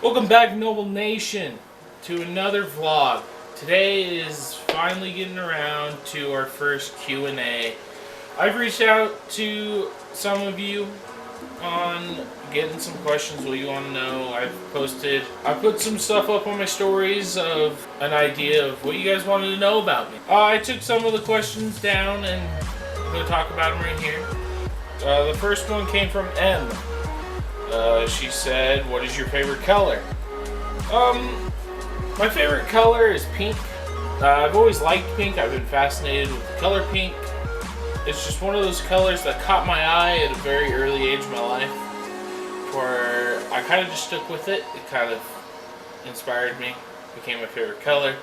Welcome back, Noble Nation, to another vlog. Today is finally getting around to our first Q&A. I've reached out to some of you on getting some questions, what you want to know. I put some stuff up on my stories of an idea of what you guys wanted to know about me. I took some of the questions down and I'm going to talk about them right here. The first one came from M. She said, "What is your favorite color?" My favorite color is pink. I've always liked pink. I've been fascinated with the color pink. It's just one of those colors that caught my eye at a very early age of my life, where I kind of just stuck with it. It kind of inspired me, became my favorite color.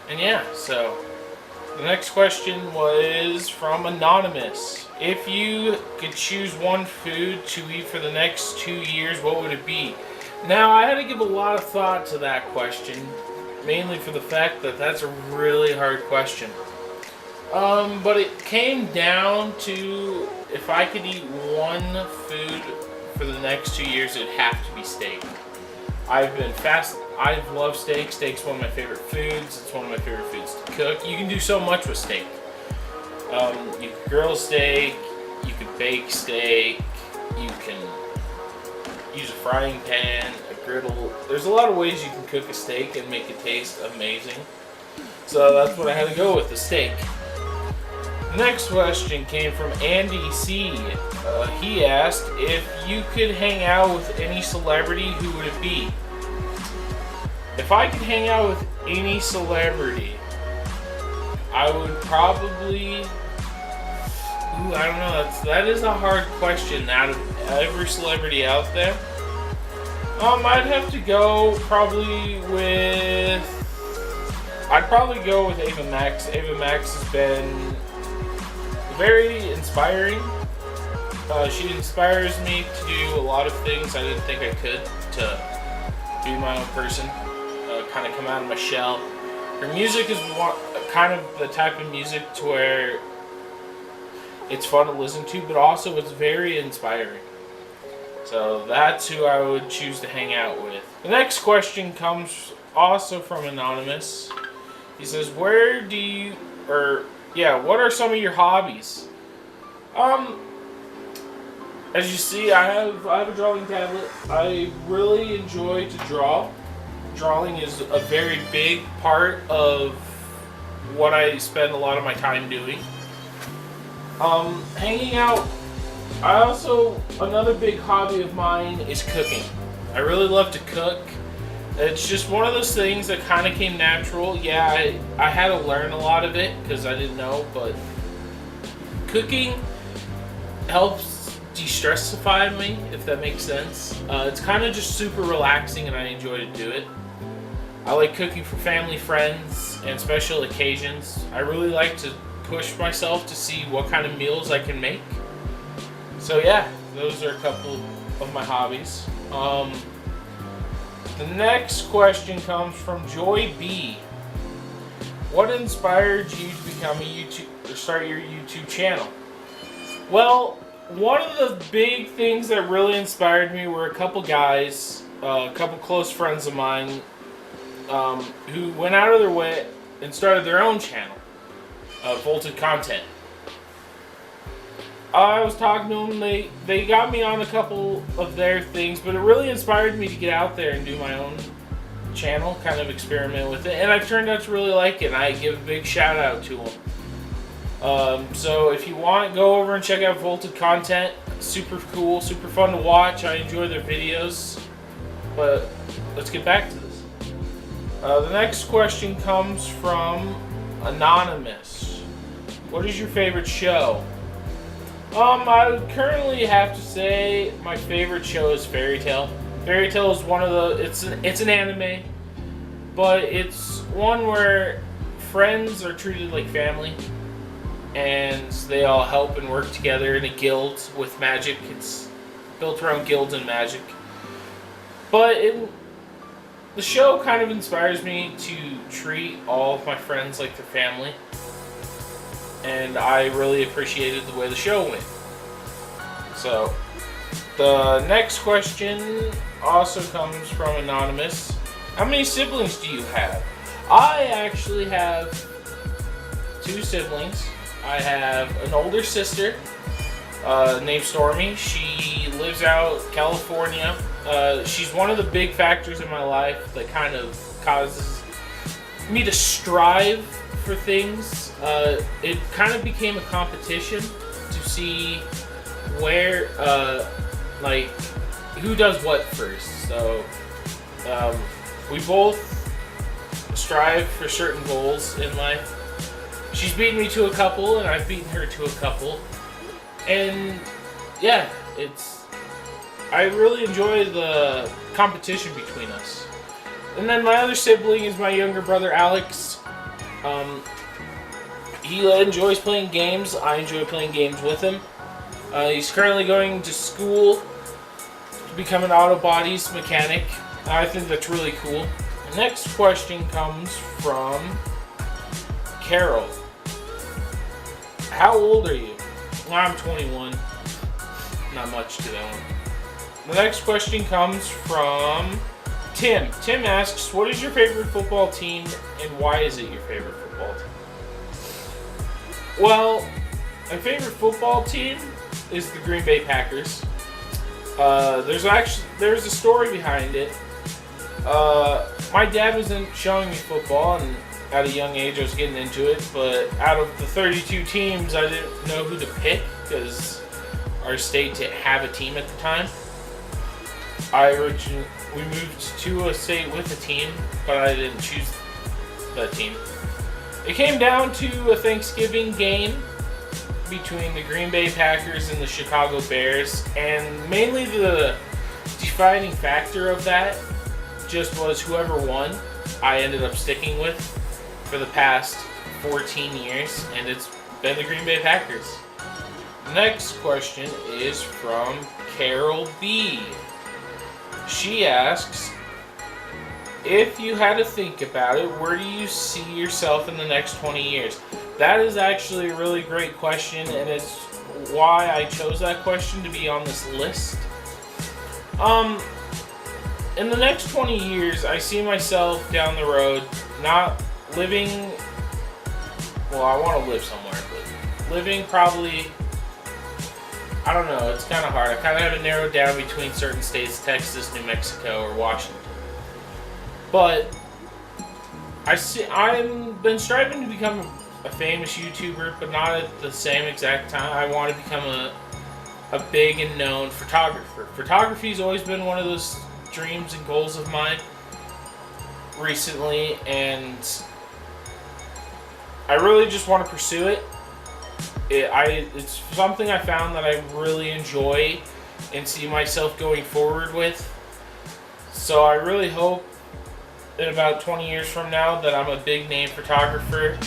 And yeah, so the next question was from Anonymous. If you could choose one food to eat for the next 2 years, what would it be? Now, I had to give a lot of thought to that question, mainly for the fact that that's a really hard question. But it came down to, if I could eat one food for the next 2 years, it'd have to be steak. I've loved steak. Steak's one of my favorite foods. It's one of my favorite foods to cook. You can do so much with steak. You can grill steak, you can bake steak, you can use a frying pan, a griddle. There's a lot of ways you can cook a steak and make it taste amazing. So that's what I had to go with, the steak. The next question came from Andy C. He asked, if you could hang out with any celebrity, who would it be? If I could hang out with any celebrity, I would probably... I don't know. That is a hard question. Out of every celebrity out there, I'd have to go probably with... I'd probably go with Ava Max. Ava Max has been very inspiring. She inspires me to do a lot of things I didn't think I could, to be my own person, kind of come out of my shell. Her music is kind of the type of music to where it's fun to listen to, but also it's very inspiring. So that's who I would choose to hang out with. The next question comes also from Anonymous. He says, what are some of your hobbies? As you see, I have a drawing tablet. I really enjoy to draw. Drawing is a very big part of what I spend a lot of my time doing. Hanging out. Another big hobby of mine is cooking. I really love to cook. It's just one of those things that kind of came natural. Yeah, I had to learn a lot of it because I didn't know, but cooking helps de-stressify me, if that makes sense. It's kind of just super relaxing and I enjoy to do it. I like cooking for family, friends, and special occasions. I really like to push myself to see what kind of meals I can make. So yeah, those are a couple of my hobbies. The next question comes from Joy B. What inspired you to become start your YouTube channel? Well, one of the big things that really inspired me were a couple guys, a couple close friends of mine, who went out of their way and started their own channel. Vaulted Content. I was talking to them, they got me on a couple of their things, but it really inspired me to get out there and do my own channel, kind of experiment with it, and I turned out to really like it, and I give a big shout out to them. So if you want, go over and check out Vaulted Content. Super cool, super fun to watch. I enjoy their videos. But let's get back to this. The next question comes from Anonymous. What is your favorite show? I would currently have to say my favorite show is Fairy Tail. Fairy Tail is one of the... It's an anime, but it's one where friends are treated like family, and they all help and work together in a guild with magic. It's built around guilds and magic. But the show kind of inspires me to treat all of my friends like their family. And I really appreciated the way the show went. So, the next question also comes from Anonymous. How many siblings do you have? I actually have 2 siblings. I have an older sister named Stormy. She lives out California. She's one of the big factors in my life that kind of causes me to strive for things. It kind of became a competition to see where, like, who does what first. So we both strive for certain goals in life. She's beaten me to a couple, and I've beaten her to a couple. And yeah, I really enjoy the competition between us. And then my other sibling is my younger brother, Alex. He enjoys playing games. I enjoy playing games with him. He's currently going to school to become an auto bodies mechanic. I think that's really cool. The next question comes from Carol. How old are you? I'm 21. Not much to that one. The next question comes from Tim. Tim asks, what is your favorite football team and why is it your favorite football team? Well, my favorite football team is the Green Bay Packers. There's a story behind it. My dad wasn't showing me football, and at a young age I was getting into it, but out of the 32 teams, I didn't know who to pick because our state didn't have a team at the time. We moved to a state with a team, but I didn't choose that team. It came down to a Thanksgiving game between the Green Bay Packers and the Chicago Bears, and mainly the defining factor of that just was whoever won, I ended up sticking with for the past 14 years, and it's been the Green Bay Packers. Next question is from Carol B. She asks, if you had to think about it, where do you see yourself in the next 20 years? That is actually a really great question, and it's why I chose that question to be on this list. In the next 20 years, I see myself down the road not living, well, I want to live somewhere, but living probably, I don't know, it's kind of hard. I kind of have it narrowed down between certain states, Texas, New Mexico, or Washington. But I've been striving to become a famous YouTuber, but not at the same exact time. I want to become a big and known photographer. Photography's always been one of those dreams and goals of mine recently, and I really just want to pursue it. It's something I found that I really enjoy and see myself going forward with. So I really hope in about 20 years from now that I'm a big name photographer,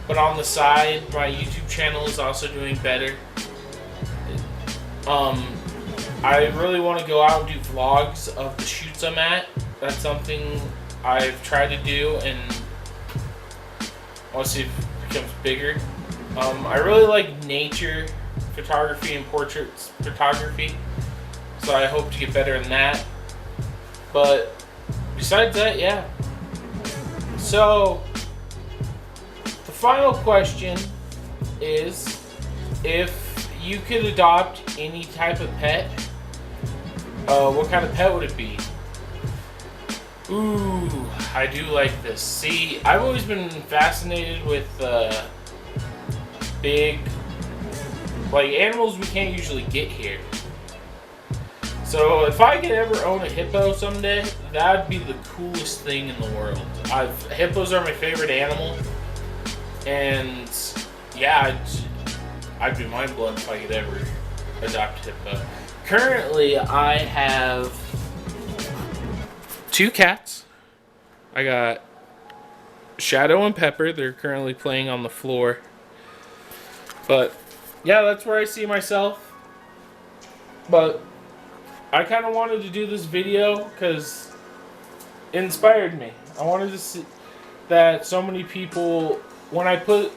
but on the side my YouTube channel is also doing better. I really want to go out and do vlogs of the shoots I'm at. That's something I've tried to do, and I want to see if it becomes bigger. I really like nature photography and portraits photography, so I hope to get better in that. But besides that, yeah. So the final question is, if you could adopt any type of pet, what kind of pet would it be? Ooh, I do like this. See, I've always been fascinated with big, like, animals we can't usually get here. So if I could ever own a hippo someday, that'd be the coolest thing in the world. Hippos are my favorite animal, and yeah, I'd be mind blown if I could ever adopt a hippo. Currently, I have 2 cats. I got Shadow and Pepper. They're currently playing on the floor. But yeah, that's where I see myself. But I kind of wanted to do this video because it inspired me. I wanted to see that so many people, when I put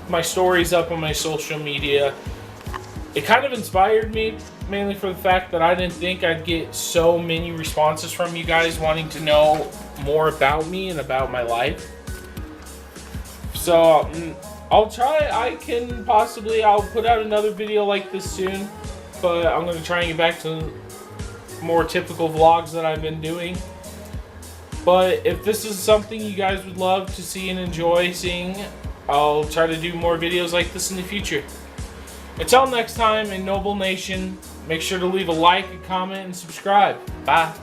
my stories up on my social media, it kind of inspired me, mainly for the fact that I didn't think I'd get so many responses from you guys wanting to know more about me and about my life. So I'll try. I'll put out another video like this soon, but I'm going to try and get back to more typical vlogs that I've been doing. But if this is something you guys would love to see and enjoy seeing, I'll try to do more videos like this in the future. Until next time, in Noble Nation, make sure to leave a like, a comment, and subscribe. Bye.